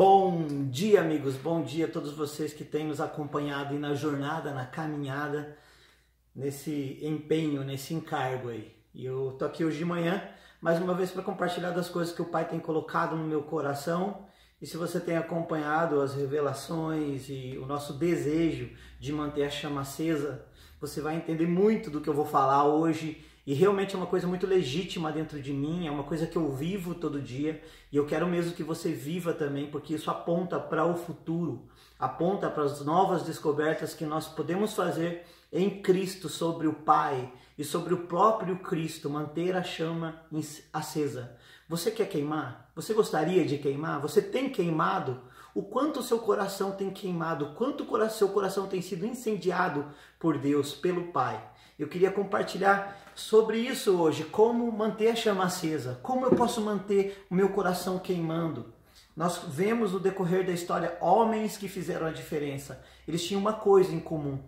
Bom dia, amigos, bom dia a todos vocês que têm nos acompanhado aí na jornada, na caminhada, nesse empenho, nesse encargo aí. E eu tô aqui hoje de manhã, mais uma vez para compartilhar das coisas que o Pai tem colocado no meu coração. E se você tem acompanhado as revelações e o nosso desejo de manter a chama acesa, você vai entender muito do que eu vou falar hoje. E realmente é uma coisa muito legítima dentro de mim, é uma coisa que eu vivo todo dia e eu quero mesmo que você viva também, porque isso aponta para o futuro, aponta para as novas descobertas que nós podemos fazer em Cristo sobre o Pai e sobre o próprio Cristo, manter a chama acesa. Você quer queimar? Você gostaria de queimar? Você tem queimado? O quanto o seu coração tem queimado? O quanto o seu coração tem sido incendiado por Deus, pelo Pai? Eu queria compartilhar sobre isso hoje, como manter a chama acesa, como eu posso manter o meu coração queimando. Nós vemos no decorrer da história homens que fizeram a diferença. Eles tinham uma coisa em comum: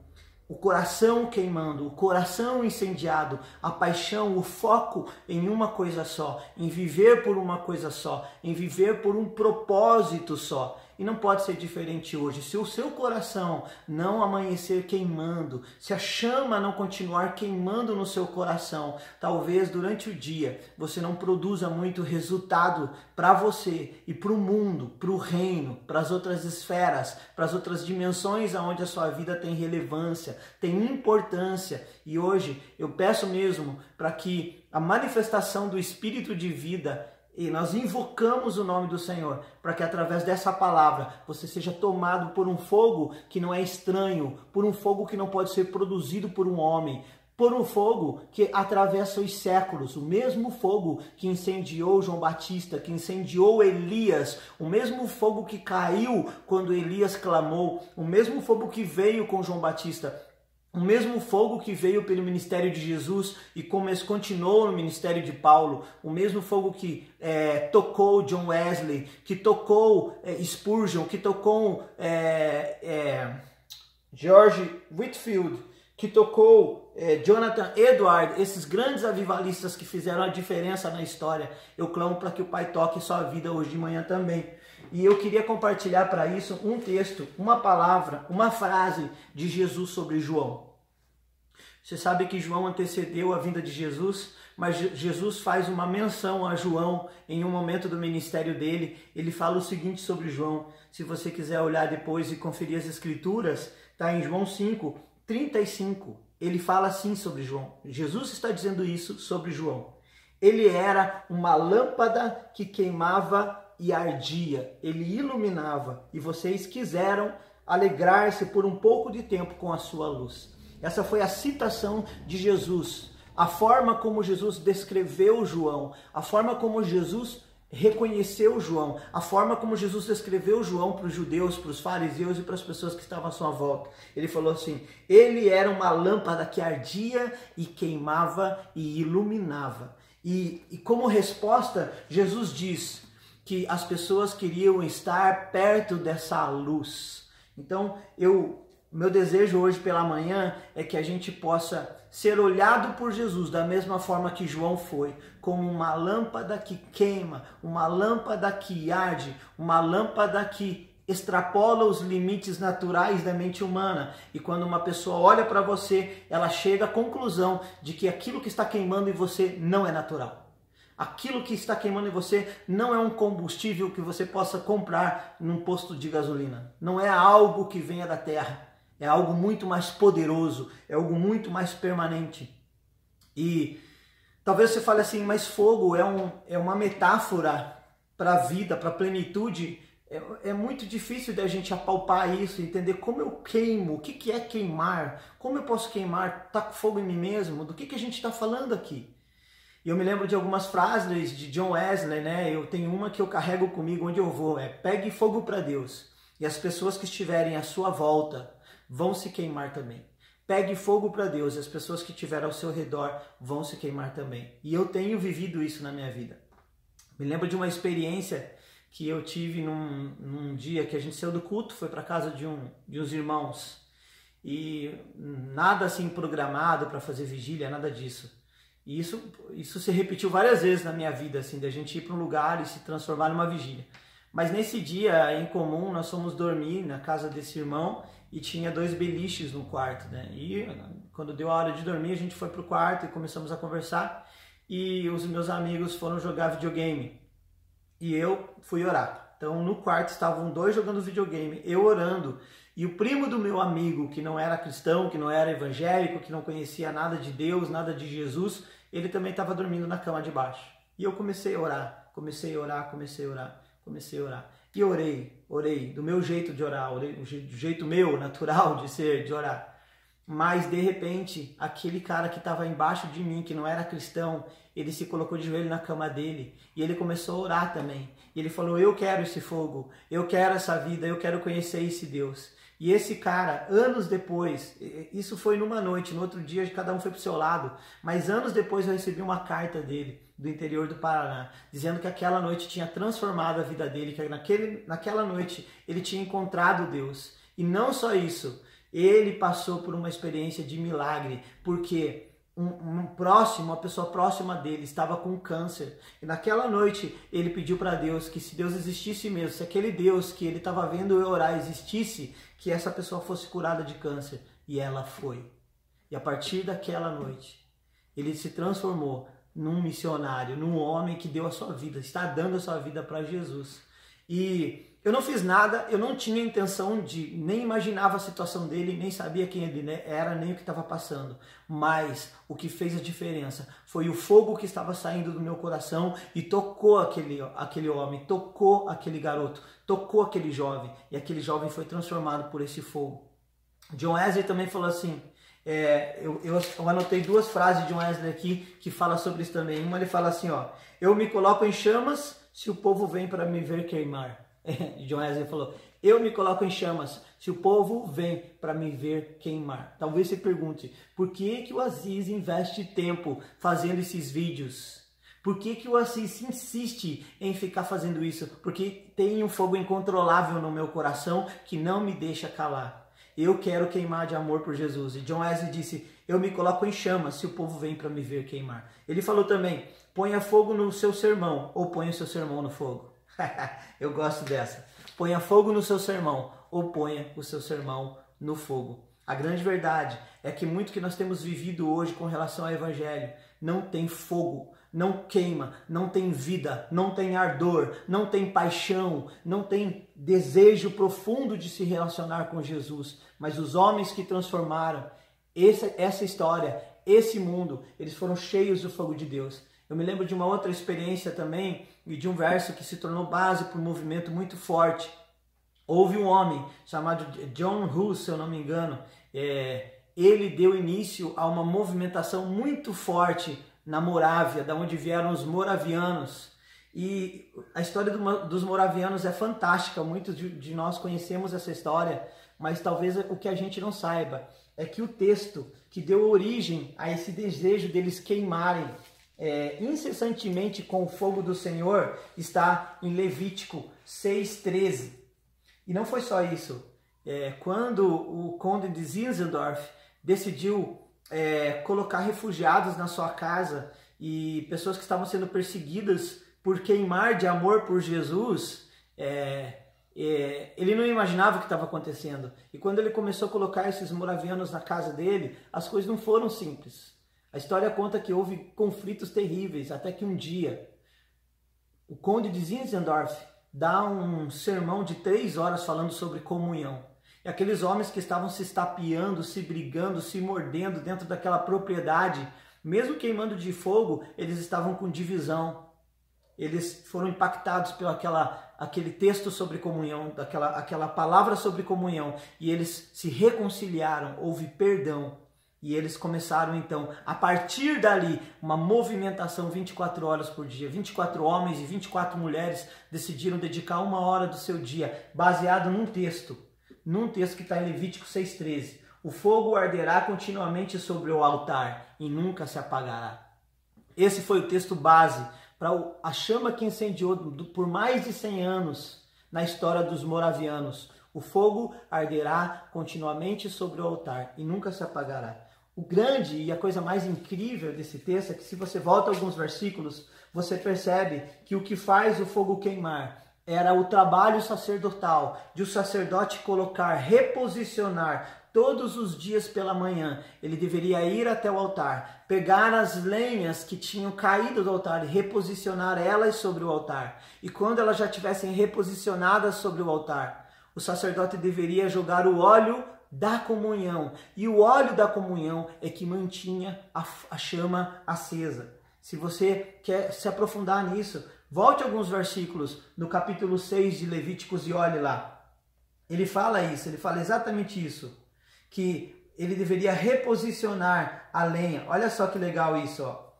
o coração queimando, o coração incendiado, a paixão, o foco em uma coisa só, em viver por uma coisa só, em viver por um propósito só. E não pode ser diferente hoje. Se o seu coração não amanhecer queimando, se a chama não continuar queimando no seu coração, talvez durante o dia você não produza muito resultado para você e para o mundo, para o reino, para as outras esferas, para as outras dimensões aonde a sua vida tem relevância, tem importância. E hoje eu peço mesmo para que a manifestação do Espírito de vida, e nós invocamos o nome do Senhor, para que através dessa palavra você seja tomado por um fogo que não é estranho, por um fogo que não pode ser produzido por um homem, por um fogo que atravessa os séculos, o mesmo fogo que incendiou João Batista, que incendiou Elias, o mesmo fogo que caiu quando Elias clamou, o mesmo fogo que veio com João Batista, o mesmo fogo que veio pelo ministério de Jesus e continuou no ministério de Paulo, o mesmo fogo que tocou John Wesley, que tocou Spurgeon, que tocou George Whitefield, que tocou Jonathan Edwards, esses grandes avivalistas que fizeram a diferença na história. Eu clamo para que o Pai toque sua vida hoje de manhã também. E eu queria compartilhar para isso um texto, uma palavra, uma frase de Jesus sobre João. Você sabe que João antecedeu a vinda de Jesus, mas Jesus faz uma menção a João em um momento do ministério dele. Ele fala o seguinte sobre João. Se você quiser olhar depois e conferir as escrituras, está em João 5:35. Ele fala assim sobre João. Jesus está dizendo isso sobre João. Ele era uma lâmpada que queimava e ardia, ele iluminava, e vocês quiseram alegrar-se por um pouco de tempo com a sua luz. Essa foi a citação de Jesus, a forma como Jesus descreveu João, a forma como Jesus reconheceu João, a forma como Jesus descreveu João para os judeus, para os fariseus e para as pessoas que estavam à sua volta. Ele falou assim: ele era uma lâmpada que ardia e queimava e iluminava. E como resposta, Jesus diz que as pessoas queriam estar perto dessa luz. Então, meu desejo hoje pela manhã é que a gente possa ser olhado por Jesus da mesma forma que João foi, como uma lâmpada que queima, uma lâmpada que arde, uma lâmpada que extrapola os limites naturais da mente humana. E quando uma pessoa olha para você, ela chega à conclusão de que aquilo que está queimando em você não é natural. Aquilo que está queimando em você não é um combustível que você possa comprar num posto de gasolina. Não é algo que venha da terra. É algo muito mais poderoso. É algo muito mais permanente. E talvez você fale assim, mas fogo é uma metáfora para a vida, para a plenitude. É muito difícil da gente apalpar isso, entender como eu queimo, o que é queimar, como eu posso queimar, taco fogo em mim mesmo, do que a gente está falando aqui. E eu me lembro de algumas frases de John Wesley, né? Eu tenho uma que eu carrego comigo onde eu vou, pegue fogo para Deus, e as pessoas que estiverem à sua volta vão se queimar também. Pegue fogo para Deus, e as pessoas que estiverem ao seu redor vão se queimar também. E eu tenho vivido isso na minha vida. Me lembro de uma experiência que eu tive num dia que a gente saiu do culto, foi para casa de uns irmãos, e nada assim programado para fazer vigília, nada disso. E isso se repetiu várias vezes na minha vida, assim, da gente ir para um lugar e se transformar numa vigília. Mas nesse dia, em comum, nós fomos dormir na casa desse irmão e tinha 2 beliches no quarto, né? E quando deu a hora de dormir, a gente foi pro quarto e começamos a conversar e os meus amigos foram jogar videogame e eu fui orar. Então no quarto estavam 2 jogando videogame, eu orando, e o primo do meu amigo, que não era cristão, que não era evangélico, que não conhecia nada de Deus, nada de Jesus, ele também estava dormindo na cama de baixo. E eu comecei a orar, comecei a orar. E orei, do meu jeito de orar, orei do jeito meu, natural de ser, de orar. Mas de repente, aquele cara que estava embaixo de mim, que não era cristão, ele se colocou de joelho na cama dele e ele começou a orar também. E ele falou: eu quero esse fogo, eu quero essa vida, eu quero conhecer esse Deus. E esse cara, anos depois, isso foi numa noite, no outro dia cada um foi para o seu lado, mas anos depois eu recebi uma carta dele, do interior do Paraná, dizendo que aquela noite tinha transformado a vida dele, que naquela noite ele tinha encontrado Deus. E não só isso, ele passou por uma experiência de milagre, porque uma pessoa próxima dele estava com câncer. E naquela noite ele pediu para Deus que, se Deus existisse mesmo, se aquele Deus que ele estava vendo eu orar existisse, que essa pessoa fosse curada de câncer. E ela foi. E a partir daquela noite, ele se transformou num missionário, num homem que deu a sua vida, está dando a sua vida para Jesus. E eu não fiz nada, eu não tinha intenção de, nem imaginava a situação dele, nem sabia quem ele era, nem o que estava passando. Mas o que fez a diferença foi o fogo que estava saindo do meu coração e tocou aquele homem, tocou aquele garoto, tocou aquele jovem. E aquele jovem foi transformado por esse fogo. John Wesley também falou assim, eu anotei 2 frases de John Wesley aqui que fala sobre isso também. Uma ele fala assim, ó: eu me coloco em chamas se o povo vem para me ver queimar. John Wesley falou: eu me coloco em chamas se o povo vem para me ver queimar. Talvez você pergunte, por que o Aziz investe tempo fazendo esses vídeos? Por que o Aziz insiste em ficar fazendo isso? Porque tem um fogo incontrolável no meu coração que não me deixa calar. Eu quero queimar de amor por Jesus. E John Wesley disse: eu me coloco em chamas se o povo vem para me ver queimar. Ele falou também: ponha fogo no seu sermão ou ponha o seu sermão no fogo. Eu gosto dessa. Ponha fogo no seu sermão ou ponha o seu sermão no fogo. A grande verdade é que muito que nós temos vivido hoje com relação ao evangelho não tem fogo, não queima, não tem vida, não tem ardor, não tem paixão, não tem desejo profundo de se relacionar com Jesus. Mas os homens que transformaram essa história, esse mundo, eles foram cheios do fogo de Deus. Eu me lembro de uma outra experiência também, e de um verso que se tornou base para um movimento muito forte. Houve um homem chamado John Hus, se eu não me engano, ele deu início a uma movimentação muito forte na Morávia, da onde vieram os moravianos. E a história dos moravianos é fantástica, muitos de nós conhecemos essa história, mas talvez o que a gente não saiba é que o texto que deu origem a esse desejo deles queimarem incessantemente com o fogo do Senhor está em Levítico 6:13. E não foi só isso. Quando o conde de Zinzendorf decidiu colocar refugiados na sua casa e pessoas que estavam sendo perseguidas por queimar de amor por Jesus, ele não imaginava o que estava acontecendo. E quando ele começou a colocar esses moravianos na casa dele, as coisas não foram simples. A história conta que houve conflitos terríveis, até que um dia o conde de Zinzendorf dá um sermão de 3 horas falando sobre comunhão. E aqueles homens que estavam se estapeando, se brigando, se mordendo dentro daquela propriedade, mesmo queimando de fogo, eles estavam com divisão. Eles foram impactados pelo aquele texto sobre comunhão, aquela palavra sobre comunhão, e eles se reconciliaram, houve perdão. E eles começaram então, a partir dali, uma movimentação 24 horas por dia. 24 homens e 24 mulheres decidiram dedicar 1 hora do seu dia, baseado num texto que está em Levítico 6:13. O fogo arderá continuamente sobre o altar e nunca se apagará. Esse foi o texto base para a chama que incendiou por mais de 100 anos na história dos moravianos. O fogo arderá continuamente sobre o altar e nunca se apagará. O grande e a coisa mais incrível desse texto é que, se você volta alguns versículos, você percebe que o que faz o fogo queimar era o trabalho sacerdotal, de o sacerdote colocar, reposicionar todos os dias pela manhã. Ele deveria ir até o altar, pegar as lenhas que tinham caído do altar e reposicionar elas sobre o altar. E quando elas já estivessem reposicionadas sobre o altar, o sacerdote deveria jogar o óleo da comunhão. E o óleo da comunhão é que mantinha a chama acesa. Se você quer se aprofundar nisso, volte alguns versículos no capítulo 6 de Levíticos e olhe lá. Ele fala isso, ele fala exatamente isso, que ele deveria reposicionar a lenha. Olha só que legal isso, ó.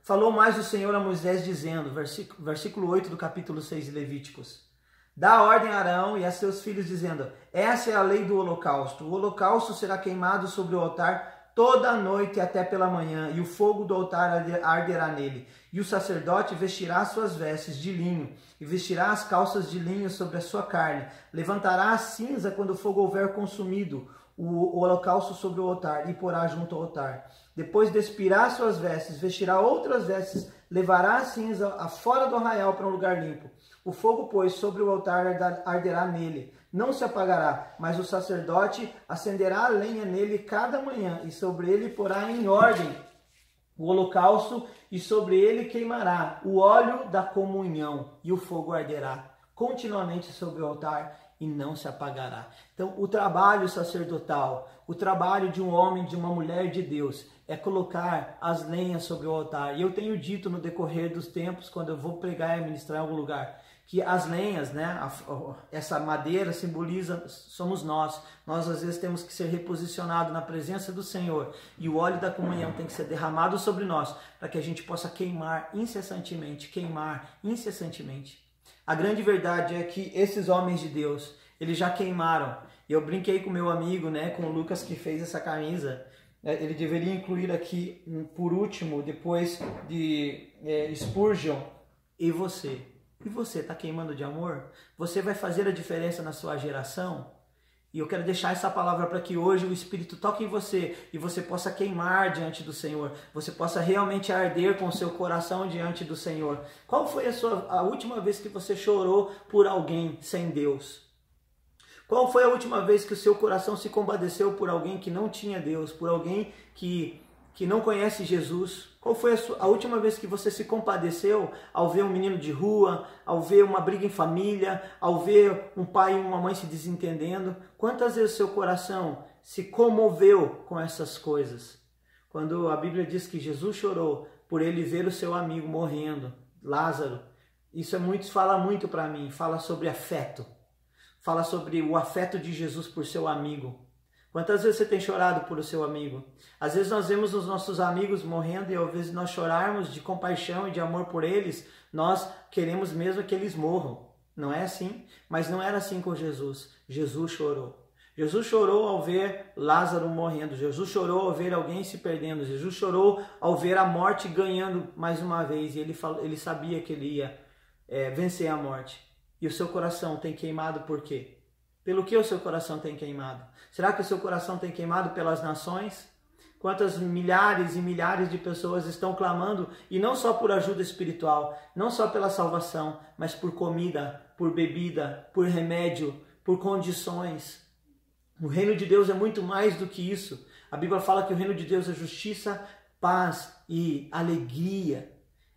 Falou mais o Senhor a Moisés dizendo, versículo 8 do capítulo 6 de Levíticos: dá ordem a Arão e a seus filhos dizendo, essa é a lei do holocausto. O holocausto será queimado sobre o altar toda a noite até pela manhã, e o fogo do altar arderá nele. E o sacerdote vestirá suas vestes de linho, e vestirá as calças de linho sobre a sua carne. Levantará a cinza quando o fogo houver consumido o holocausto sobre o altar, e porá junto ao altar. Depois despirá suas vestes, vestirá outras vestes, levará a cinza fora do arraial para um lugar limpo. O fogo, pois, sobre o altar arderá nele, não se apagará, mas o sacerdote acenderá a lenha nele cada manhã, e sobre ele porá em ordem o holocausto, e sobre ele queimará o óleo da comunhão, e o fogo arderá continuamente sobre o altar, e não se apagará. Então, o trabalho sacerdotal, o trabalho de um homem, de uma mulher de Deus, é colocar as lenhas sobre o altar. E eu tenho dito no decorrer dos tempos, quando eu vou pregar e ministrar em algum lugar, que as lenhas, né, essa madeira simboliza, somos nós. Nós às vezes temos que ser reposicionados na presença do Senhor, e o óleo da comunhão tem que ser derramado sobre nós, para que a gente possa queimar incessantemente. A grande verdade é que esses homens de Deus, eles já queimaram. Eu brinquei com meu amigo, né, com o Lucas, que fez essa camisa. Ele deveria incluir aqui, por último, depois de Spurgeon, e você. E você está queimando de amor? Você vai fazer a diferença na sua geração? E eu quero deixar essa palavra para que hoje o Espírito toque em você e você possa queimar diante do Senhor. Você possa realmente arder com o seu coração diante do Senhor. Qual foi a última vez que você chorou por alguém sem Deus? Qual foi a última vez que o seu coração se compadeceu por alguém que não tinha Deus? Por alguém que não conhece Jesus? Qual foi a última vez que você se compadeceu ao ver um menino de rua, ao ver uma briga em família, ao ver um pai e uma mãe se desentendendo? Quantas vezes seu coração se comoveu com essas coisas? Quando a Bíblia diz que Jesus chorou por ele ver o seu amigo morrendo, Lázaro, isso fala muito para mim, fala sobre afeto. Fala sobre o afeto de Jesus por seu amigo. Quantas vezes você tem chorado por o seu amigo? Às vezes nós vemos os nossos amigos morrendo e ao invés de nós chorarmos de compaixão e de amor por eles, nós queremos mesmo que eles morram. Não é assim? Mas não era assim com Jesus. Jesus chorou. Jesus chorou ao ver Lázaro morrendo. Jesus chorou ao ver alguém se perdendo. Jesus chorou ao ver a morte ganhando mais uma vez. E ele sabia que ele ia vencer a morte. E o seu coração tem queimado por quê? Pelo que o seu coração tem queimado? Será que o seu coração tem queimado pelas nações? Quantas milhares e milhares de pessoas estão clamando, e não só por ajuda espiritual, não só pela salvação, mas por comida, por bebida, por remédio, por condições. O reino de Deus é muito mais do que isso. A Bíblia fala que o reino de Deus é justiça, paz e alegria.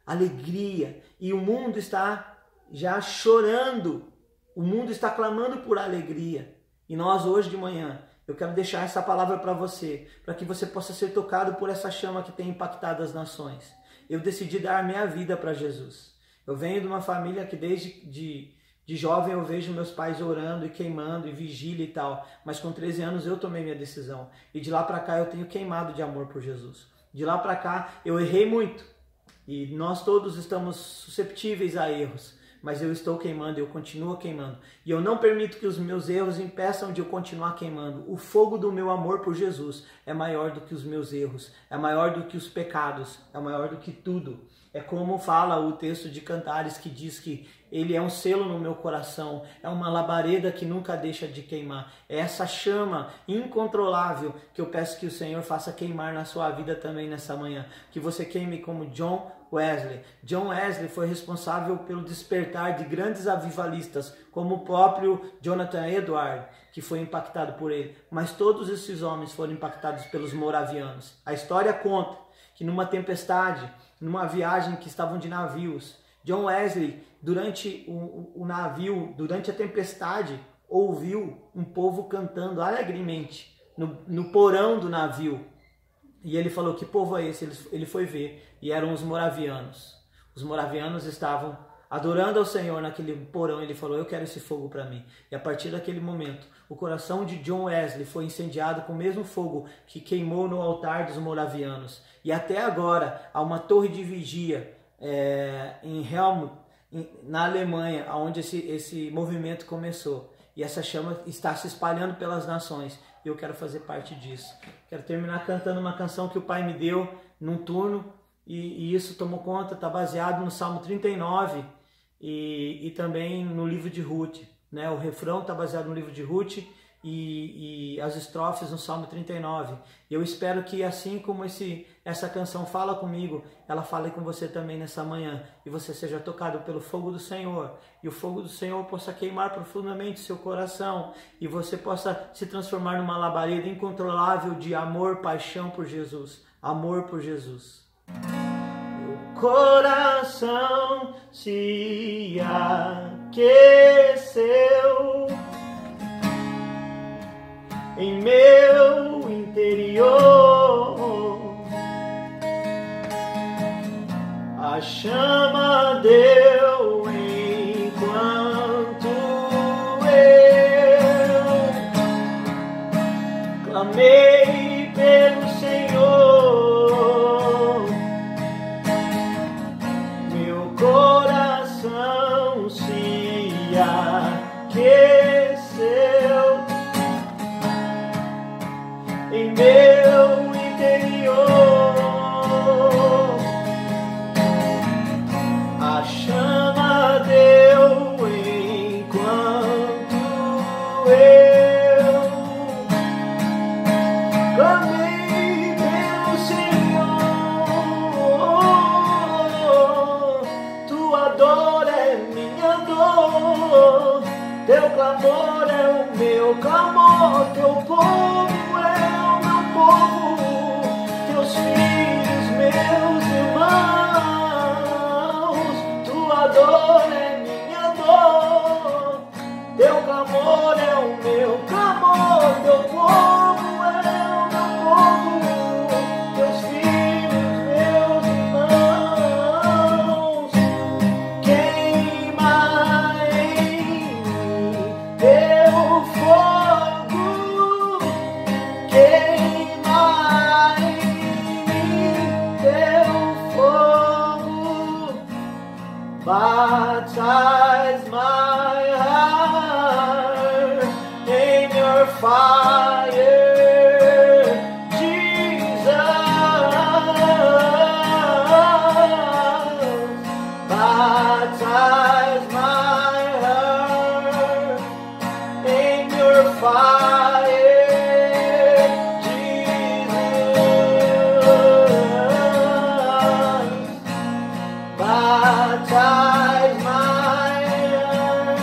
Alegria. E o mundo está já chorando. O mundo está clamando por alegria. E nós hoje de manhã, eu quero deixar essa palavra para você, para que você possa ser tocado por essa chama que tem impactado as nações. Eu decidi dar minha vida para Jesus. Eu venho de uma família que desde de jovem eu vejo meus pais orando e queimando e vigília e tal. Mas com 13 anos eu tomei minha decisão. E de lá para cá eu tenho queimado de amor por Jesus. De lá para cá eu errei muito. E nós todos estamos susceptíveis a erros. Mas eu estou queimando, eu continuo queimando. E eu não permito que os meus erros impeçam de eu continuar queimando. O fogo do meu amor por Jesus é maior do que os meus erros, é maior do que os pecados, é maior do que tudo. É como fala o texto de Cantares, que diz que ele é um selo no meu coração, é uma labareda que nunca deixa de queimar. É essa chama incontrolável que eu peço que o Senhor faça queimar na sua vida também nessa manhã. Que você queime como John Wesley. John Wesley foi responsável pelo despertar de grandes avivalistas, como o próprio Jonathan Edwards, que foi impactado por ele. Mas todos esses homens foram impactados pelos moravianos. A história conta que numa tempestade, numa viagem que estavam de navios, John Wesley, durante o navio, durante a tempestade, ouviu um povo cantando alegremente no porão do navio. E ele falou: que povo é esse? Ele foi ver, e eram os moravianos. Os moravianos estavam adorando ao Senhor naquele porão. Ele falou: eu quero esse fogo para mim. E a partir daquele momento, o coração de John Wesley foi incendiado com o mesmo fogo que queimou no altar dos moravianos. E até agora há uma torre de vigia em Helmut, na Alemanha, onde esse movimento começou. E essa chama está se espalhando pelas nações. E eu quero fazer parte disso. Quero terminar cantando uma canção que o Pai me deu num turno. E isso tomou conta, está baseado no Salmo 39 e também no livro de Ruth. Né? O refrão está baseado no livro de Ruth e as estrofes no Salmo 39. E eu espero que, assim como essa canção fala comigo, ela fale com você também nessa manhã. E você seja tocado pelo fogo do Senhor. E o fogo do Senhor possa queimar profundamente seu coração. E você possa se transformar numa labareda incontrolável de amor, paixão por Jesus. Amor por Jesus. Meu coração se aqueceu em meu interior, a chama deu enquanto eu clamei pelo Senhor. Meu coração se aqueceu em meu interior, a chama deu enquanto eu clamei pelo Senhor. Tua dor é minha dor, teu clamor é o meu clamor, teu povo teus filhos, meus irmãos. Tua dor é minha dor, teu clamor é o meu clamor, teu povo é o meu povo, teus filhos, meus irmãos. Queima em mim teu fogo, queima em mim teu fogo, baptize my heart in your fire, Jesus. Baptize my heart in your fire. Baptize my heart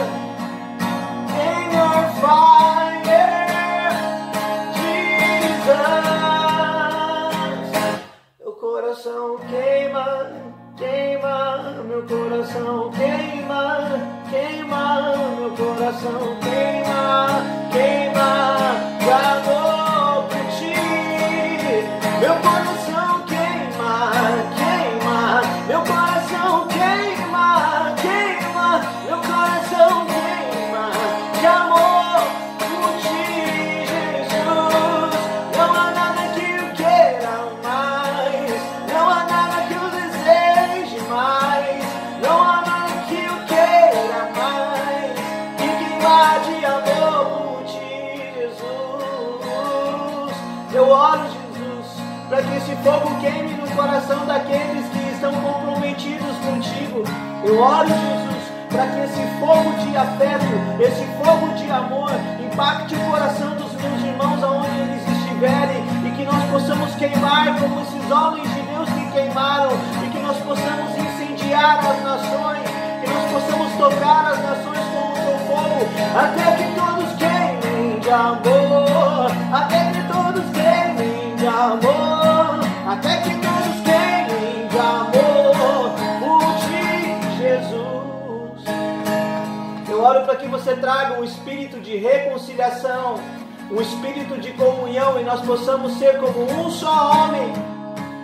in your fire, Jesus. Meu coração queima, queima, meu coração queima, queima, meu coração queima, queima, de amor por ti. Meu coração queima, queima, meu coração queima, queima, meu coração queima, de amor por ti, Jesus. Não há nada que eu queira mais, não há nada que eu deseje mais, não há nada que eu queira mais, que queimar de amor por ti, Jesus. Eu oro, Jesus, para que esse fogo queime no coração daqueles que estão comprometidos contigo. Eu oro, Jesus, para que esse fogo de afeto, esse fogo de amor impacte o coração dos meus irmãos aonde eles estiverem, e que nós possamos queimar como esses homens de Deus que queimaram, e que nós nós possamos incendiar as nações, que nós possamos tocar as nações com o teu fogo, até que todos queimem de amor, até que todos queimem de amor, até que todos queimem de amor por ti, Jesus. Eu oro para que você traga um espírito de reconciliação, um espírito de comunhão, e nós possamos ser como um só homem,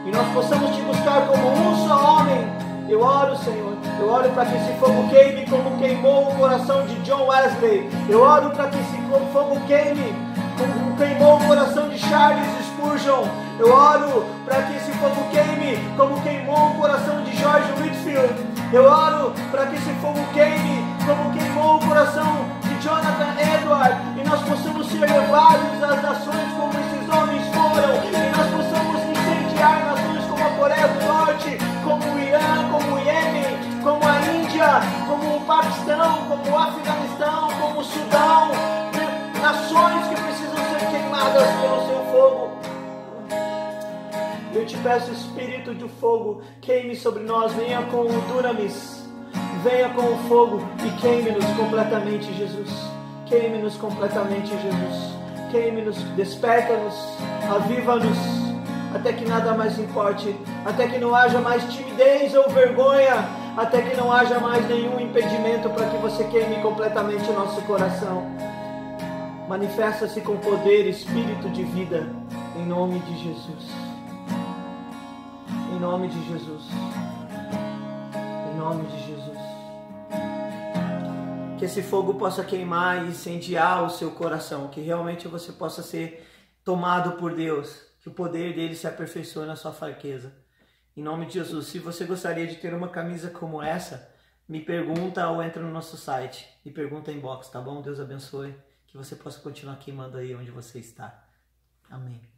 e nós possamos te buscar como um só homem. Eu oro, Senhor, eu oro para que esse fogo queime como queimou o coração de John Wesley. Eu oro para que esse fogo queime como queimou o coração de Charles Spurgeon. Eu oro para que esse fogo queime como queimou o coração de George Whitefield. Eu oro para que esse fogo queime como queimou o coração de Jonathan Edwards, e nós possamos ser levados às nações como esses homens foram, e nós possamos incendiar nações como a Coreia do Norte, como o Irã, como o Iêmen, como a Índia, como o Paquistão, como o Afeganistão, como o Sudão, nações que precisam ser queimadas pelo seu fogo. Eu te peço, Espírito de fogo, queime sobre nós, venha com o dunamis, venha com o fogo e queime-nos completamente, Jesus. Queime-nos completamente, Jesus. Queime-nos, desperta-nos, aviva-nos, até que nada mais importe, até que não haja mais timidez ou vergonha, até que não haja mais nenhum impedimento para que você queime completamente o nosso coração. Manifesta-se com poder, Espírito de vida, em nome de Jesus. Em nome de Jesus. Em nome de Jesus. Que esse fogo possa queimar e incendiar o seu coração, que realmente você possa ser tomado por Deus, que o poder dele se aperfeiçoe na sua fraqueza. Em nome de Jesus. Se você gostaria de ter uma camisa como essa, me pergunta ou entra no nosso site. Me pergunta em inbox, tá bom? Deus abençoe. Que você possa continuar queimando aí onde você está. Amém.